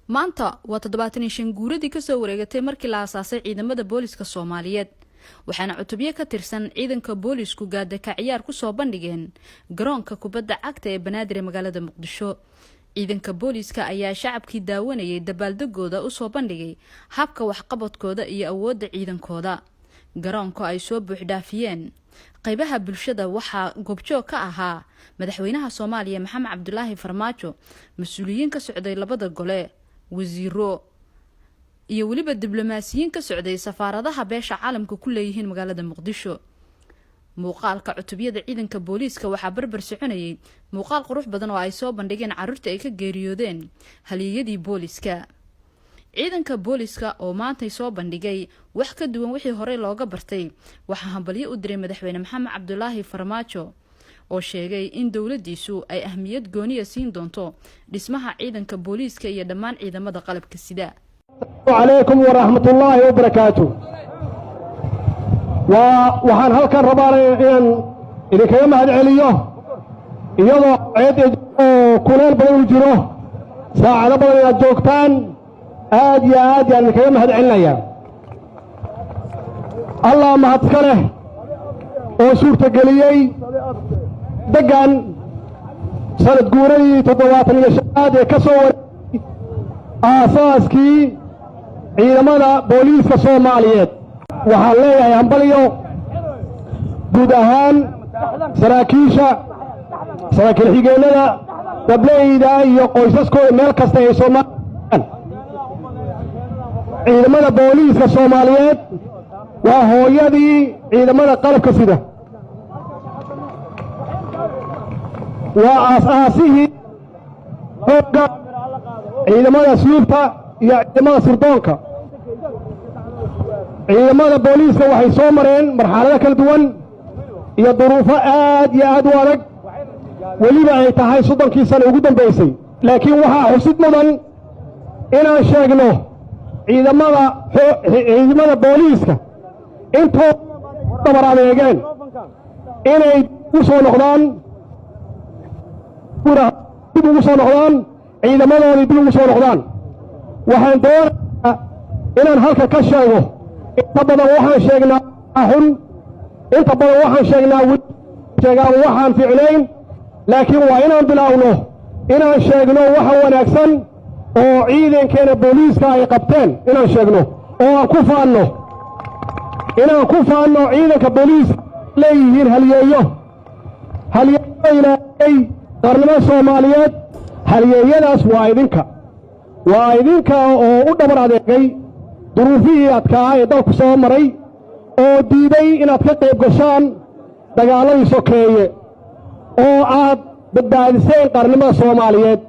maanta waa 75 guuradii ka soo wareegatay markii la aasaasay ciidamada booliska Soomaaliyeed waxaana cutubyo ka tirsan ciidanka boolisku gaada ka ciyaar ku soo bandhigeen garoonka kubadda cagta ee Banaadir ee magaalada Muqdisho ciidanka booliska ayaa shacabkii daawanayay dabaaldegooda u soo bandhigay habka waxqabadkooda iyo awoodda ciidankooda garoonka ay soo buuxdhaafiyeen qaybaha bulshada waxa goobjoog ka ahaa madaxweynaha Soomaaliya Maxamed Cabdullaahi Farmaajo mas'uuliyiin ka socday labada gole wasiiro iyo waliba diblomaasiyiin ka socday safaaradaha beesha caalamka ku leeyihiin magaalada Muqdisho muuqaalka cutubiyada ciidanka booliska waxa barbar soconayay muuqaal qurux badan oo ay soo bandhigeen carruurta ay ka geeriyoodeen haliyadii booliska ciidanka booliska oo maanta soo bandhigay wax ka duwan wixii hore looga bartay waxa hambalyo u diray madaxweyne Maxamed Cabdullaahi Farmaajo oo sheegay in dawladdiisu ay ahmiyad gooniya siin doonto dhismaha ciidanka booliska iyo dhammaan ciidamada qalabka sida عليكم ورحمة الله وبركاته وحان هلكا ربانا إن كيما هاد عليو يضو عيد كولال بدو الجروه ساعة بدو الجوكتان آدي إن كيما هاد عليا الله ما هتكره وشورت قليي دقان سنة قوري تضواتني الشهادة كسور آساسكي ciidamada booliska Soomaaliyeed waxaan leeyahay hambaliyo guud ahaan saraakiil xigeenada dableyda iyo qoysaskooda meel kasta ee Soomaaliya ciidamada booliska Soomaaliyeed waa hooyadii ciidamada qalabka sida waa asaasihii hogga ciidamada suufta iyo ciidamada sirdoonka ciidamada booliska waxay soo mareen marxalado kala duwan iyo duruufo aad iyo aad u adag weliba ay tahay 30 sano ugu dambeysay laakiin waxaa xusid mudan inaan sheegno ciidamada booliska intoo dabar adeegeen inay u soo noqdaan dib ugu soo noqdaan ciidamadoodii dib ugu soo noqdaan waxaan doonayaa inaan halka ka sheego inta badan waxaan sheegnaa xun inta badan waxaan sheegnaa waxaan ficnayn laakiin waa inaan bilaawno inaan sheegno waxa wanaagsan oo ciidankeena booliiska ay qabteen inaan sheegno oo aan ku faanno ciidanka booliiska leeyihiin halyeeyo ilaahay qarnimada Soomaaliyeed halyeeyadaas waa idinka oo u dhabar adeegay duruufihii adkaa ee dalku soo maray oo diiday inaad ka qayb gashaan dagaaladii sokeeye oo aad badbaadiseen qarnimada Soomaaliyeed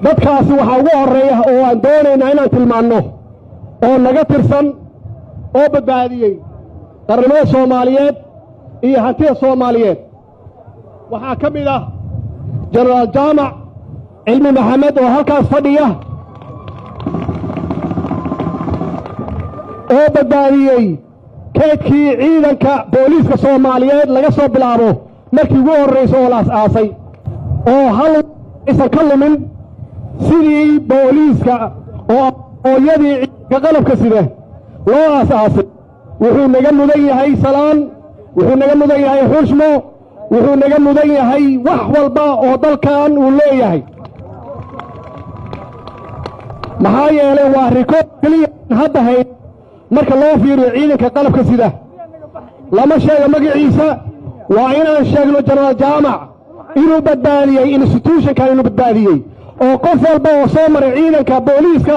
dadkaasi waxaa ugu horreeya oo aan doonaynaa inaan tilmaanno oo naga tirsan oo badbaadiyey qarnimada Soomaaliyeed iyo hantida Soomaaliyeed waxaa ka mid ah Generaal Jaamac Cilmi Maxamed oo halkaas fadhiya oo badbaadiyey kaydkii ciidanka booliiska Soomaaliyeed laga soo bilaabo markii ugu horreysay oo la aasay oo hal isan ka lumin sidii booliiska oo hooyadii ciidanka qalabka sida loo aasay wuxuu naga mudan yahay salaan wuxuu naga mudan yahay xushmo wuxuu naga mudan yahay wax walba oo dalkan uu leeyahay maxaa yeelay waa rikood kaliya hadda hay marka loo fiiriyo ciidanka qalabka sida lama sheego magaciisa waa inaan sheegno Generaal Jaamac inuu badbaadiyey institutionka inuu badbaadiyey oo qof walba oo soo maray ciidanka booliiska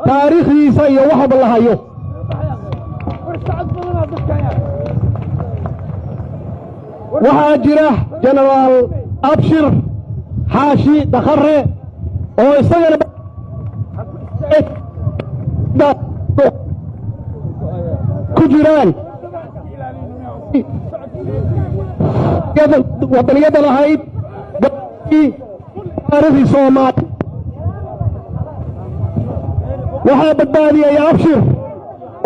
taariikhdiisa iyo waxba la hayo waxaa jira Generaal Abshir Xaashi Dakhare oo isagana ku jiraan wadaniyada lahayd taariikhii Soomaali waxaa badbaadiyey Abshir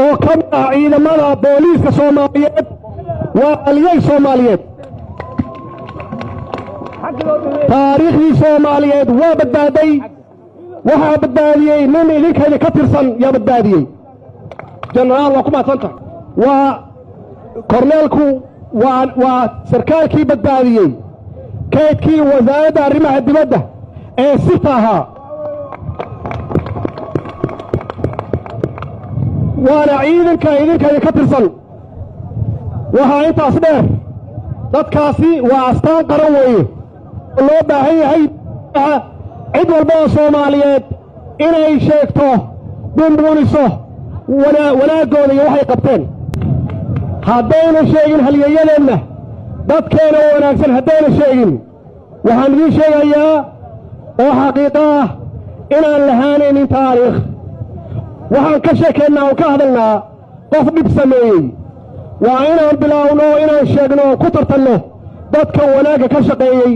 oo ka mid ah ciidamada booliiska Soomaaliyeed waa aliyay Soomaaliyeed taariikhdii Soomaaliyeed waa badbaaday waxaa badbaadiyey nin idinkeeda ka tirsan yaa badbaadiyey Generaal waa ku mahadsanta waa korneelku waa sarkaalkii badbaadiyey kaydkii wasaaradda arrimaha dibadda ee sirta ahaa waana ciidanka idinkeeda ka tirsan waxaa intaas dheer dadkaasi waa astaan qaran weeye oo loo baahan yahay cid walba oo Soomaaliyeed inay sheegto bumbuuniso wanaaggooda iyo waxay qabteen haddayna sheegin halyeeyadeenna dadkeena oo wanaagsan haddayna sheegin waxaan idiin sheegayaa oo xaqiiqo ah inaan lahaanaynin taariikh waxaan ka sheekaynaa oo ka hadalnaa qof dhib sameeyey waa inaan bilaawno inaan sheegno oo ku tartanno dadka wanaagga ka shaqeeyey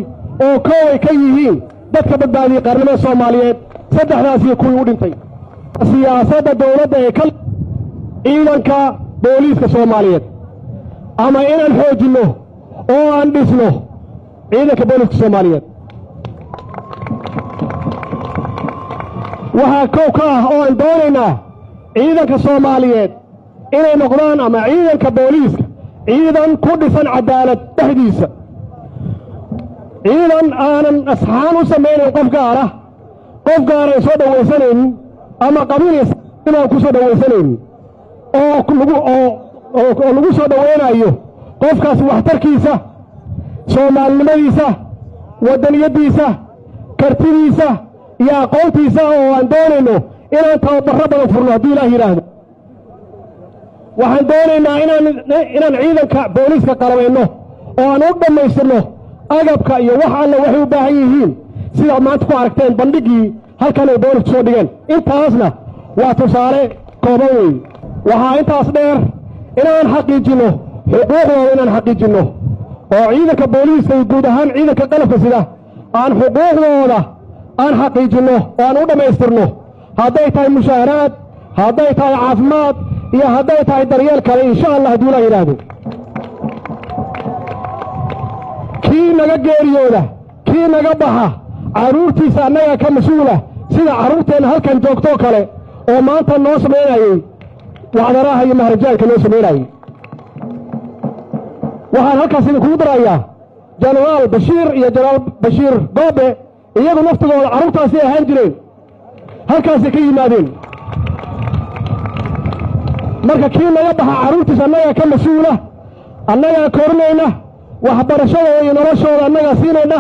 oo kooway ka yihiin dadka badbaadiyey qarnimada Soomaaliyeed saddexdaas iyo kuwii u dhintay siyaasadda dawladda ee ka ciidanka booliiska Soomaaliyeed ama inaan xoojinno oo aan dhisno ciidanka booliiska Soomaaliyeed waxaa kow ka ah oo aan doonaynaa ciidanka Soomaaliyeed inay noqdaan ama ciidanka booliiska ciidan ku dhisan cadaalad dhexdiisa ciidan aanan asxaan u samaynayn qof gaar ah ay soo dhawaysanaynin ama qabiil inaan ku soo dhawaysanaynin oo lagu soo dhawaynayo qofkaas waxtarkiisa Soomaalinimadiisa wadaniyadiisa kartidiisa iyo aqoontiisa oo aan doonayno inaan tababarro badan furno haddii Ilaah yiraahdo waxaan doonaynaa inaan ciidanka booliiska qalabayno oo aan u dhammaystirno agabka iyo wax alle waxay u baahan yihiin sidaad maanta ku aragteen bandhigii halkan ay boolisku soo dhigeen intaasna waa tusaale kooban weyn waxaa intaas dheer inaan xaqiijinno xuquuqdooda inaan xaqiijinno oo ciidanka booliiska iyo guud ahaan ciidanka qalabka sida aan xuquuqdooda aan xaqiijinno oo aan u dhammaystirno hadday tahay mushaaharaad hadday tahay caafimaad iyo hadday tahay daryeel kale insha Allah haddii Ilaah yiraahdo kii naga geeriyooda kii naga baxa caruurtiisa annaga ka mas'uula sida caruurteena halkan joogto kale oo maanta noo sameynayay wacdaraha iyo mahrajaanka noo sameynayay waxaan halkaas idinku darayaa Generaal Bashiir iyo Generaal Bashiir Goobe iyagu naftigooda caruurtaasi ahaan jireen halkaasay ka yimaadeen marka kii naga baxa caruurtiisa annaga ka mas'uula annaga korinayna waxbarashadooda iyo noloshooda annaga siinayna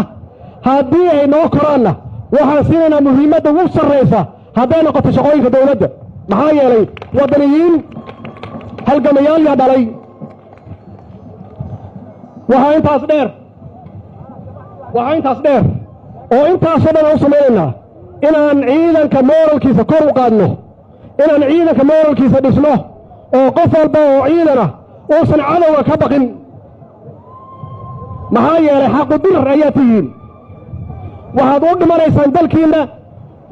haddii ay noo koraanna waxaan siinaynaa muhiimadda ugu sarraysa hadday noqoto shaqooyinka dawladda maxaa yeelay wadaniyiin halgamayaal yaa dhalay waxaa intaas dheer oo intaasoo dhan aan u samaynaynaa inaan ciidanka mooralkiisa kor u qaadno inaan ciidanka mooralkiisa dhisno oo qof walba oo ciidan ah uusan cadowga ka baqin maxaa yeelay xaqu dirar ayaa tihiin waxaad u dhimanaysaan dalkiinna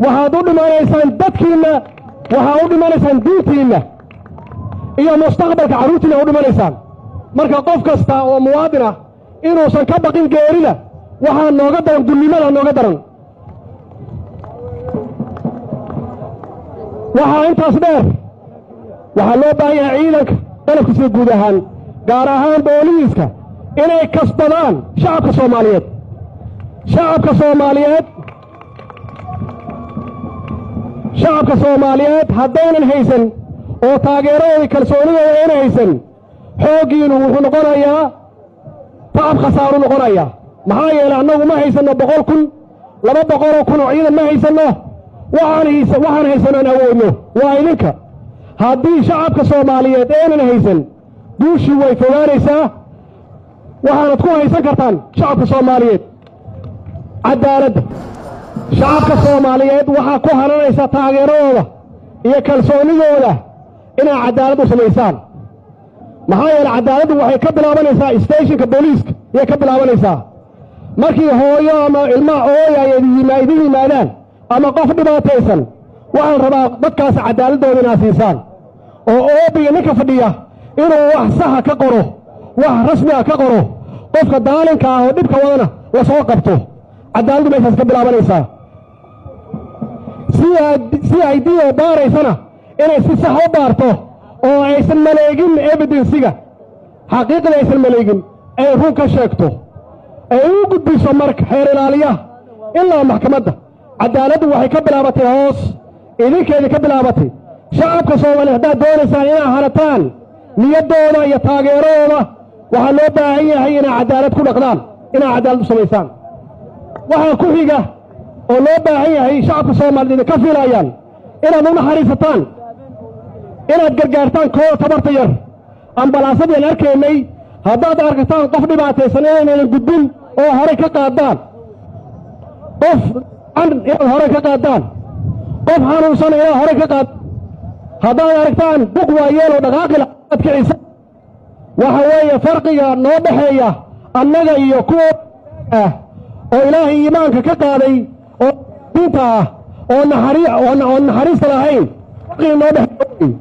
waxaad u dhimanaysaan dadkiinna waxaad u dhimanaysaan diintiinna iyo mustaqbalka carruurtiinna u dhimanaysaan marka qof kasta oo muwaadin ah inuusan ka baqin geerida waxaa nooga daran dunnimada nooga daran waxaa intaas dheer waxaa loo baahan yahay ciidanka qalabka sida guud ahaan gaar ahaan booliiska inay kasbadaan shacabka soomaaliyeed shacabka soomaaliyeed haddaynan haysan oo taageeradooda kalsoonidooda aynan haysan xooggiinu wuxuu noqonayaa tacab khasaaru noqonayaa maxaa yeelay annagu ma haysanno 100 kun 200 kun oo ciidan ma haysanno waxaan haysanno aan awoodno waa idinka haddii shacabka soomaaliyeed aynan haysan guushii way fogaanaysaa waxaanad ku haysan kartaan shacabka soomaaliyeed cadaaladda shacabka soomaaliyeed waxaa ku haranaysa taageeradooda iyo kalsoonidooda inay cadaalad u samaysaan maxaa yeelay cadaaladdu waxay ka bilaabanaysaa stationka booliiska ayay ka bilaabanaysaa markii hooyo ama ilmaha ooyaya idin yimaadaan ama qof dhibaataysan waxaan rabaa dadkaas cadaaladooda inaad siisaan oo oobiga ninka fadhiya inuu wax saxa ka qoro wax rasmi ah ka qoro qofka daalinka ah oo dhibka wadana la soo qabto cadaaladdu meeshaas ka bilaabanaysaa si ay dioo baaraysana inay si sax u baarto oo aysan maleegin evidensiga xaqiiqda aysan maleegin ay run ka sheegto ay u gudbiso marka xeer ilaaliyaha ilaa maxkamadda cadaaladdu waxay ka bilaabatay hoos idinkeedii ka bilaabatay shacabka soomaaliya haddaad doonaysaan inaad hanataan niyaddooda iyo taageeradooda waxaa loo baahan yahay inaad cadaalad ku dhaqdaan inaad cadaalad u samaysaan waxaa ku xiga oo loo baahan yahay shacabka soomaaliya idinka filayaan inaad u naxariisataan inaad gargaartaan koo tabarta yar ambalaasadaan arkaynay haddaad arkataan qof dhibaataysan inaynan gudbin oo horay ka qaadaan qof inaad horay ka qaadaan qof xanuunsan inaad horay ka qaad haddaad aragtaan buq waayeeloo dhaqaaqi laad kicisa waxa weeye farqiga noo dhexeeya annaga iyo kuwa ah oo ilaahay iimaanka ka qaaday oo diinta ah oo naxariista lahayn farqiga noo dhexeeya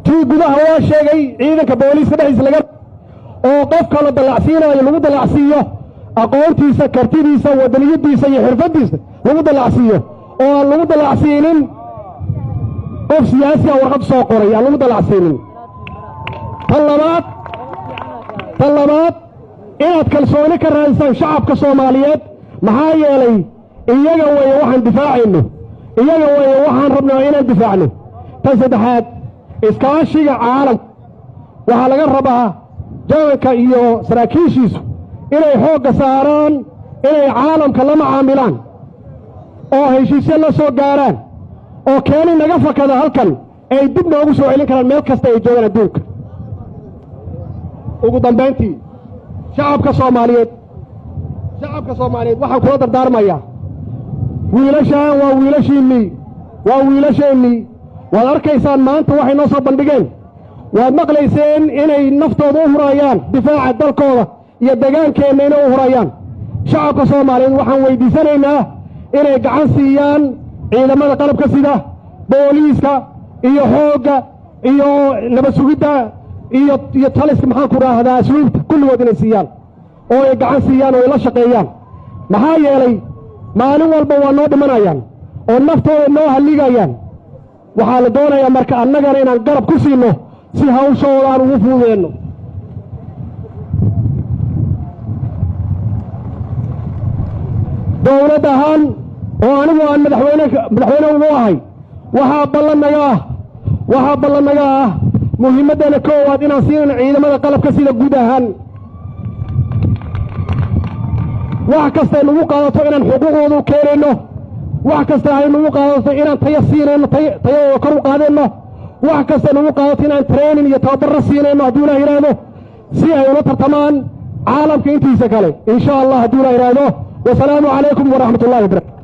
tii gudaha waa sheegay ciidanka booliiska dhexdiisa laga oo qofka la dallacsiinayo lagu dallacsiiyo aqoontiisa kartidiisa wadaniyadiisa iyo xirfadiisa lagu dallacsiiyo oo aan lagu dallacsiinin qof siyaasiga warqad soo qoray aan lagu dallacsiinin tan labaad inaad kalsooni ka raadisaan shacabka soomaaliyeed maxaa yeelay iyaga weeye waxaan difaacayno iyaga weeye waxaan rabnaa inaan difaacno tan saddexaad iskaashiga caalamka waxaa laga rabaa jaanka iyo saraakiishiisu inay xoogga saaraan inay caalamka la macaamilaan oo heshiisyo la soo gaaraan oo keeni naga fakada halkan ay dib noogu soo celin karaan meel kasta ay joogaan adduunka ugu dambayntii shacabka soomaaliyeed waxaan kula dardaarmayaa wiilashaan waa wiilasheennii waad arkaysaan maanta waxay noo soo bandhigeen waad maqlayseen inay naftooda u hurayaan difaaca dalkooda iyo degaankeenna inay u hurayaan shacabka soomaaliyeed waxaan weyddiisanaynaa inay gacan siiyaan ciidamada qalabka sida booliiska iyo xoogga iyo nabad sugidda iyo taliska maxaan ku raahdaa asluubta kulligood inay siiyaan oo ay gacan siiyaan oo ay la shaqeeyaan maxaa yeelay maalin walba waa noo dhimanayaan oo naftooda noo halligayaan waxaa la doonayaa marka annagana inaan garab ku siinno si hawshooda aan ugu fuudeenno dowlad ahaan oo anigu aan madaxweyne ugu ahay waxaa ballannaga ah muhiimaddeena koowaad inaan siinayno ciidamada qalabka sida guud ahaan wax kastay nagu qaadato inaan xuquuqdooda u keenayno wax kasta ay nagu qaadato inaan tayo siinayno tayadooda kor u qaadayno wax kasta nagu qaadato inaan training iyo tababarro siinayno hadduu ilaah yidhaahdo si ay ula tartamaan caalamka intiisa kale insha allah hadduu ilaah yidhaahdo wasalaamu calaykum waraxmat ullahi wabarakatu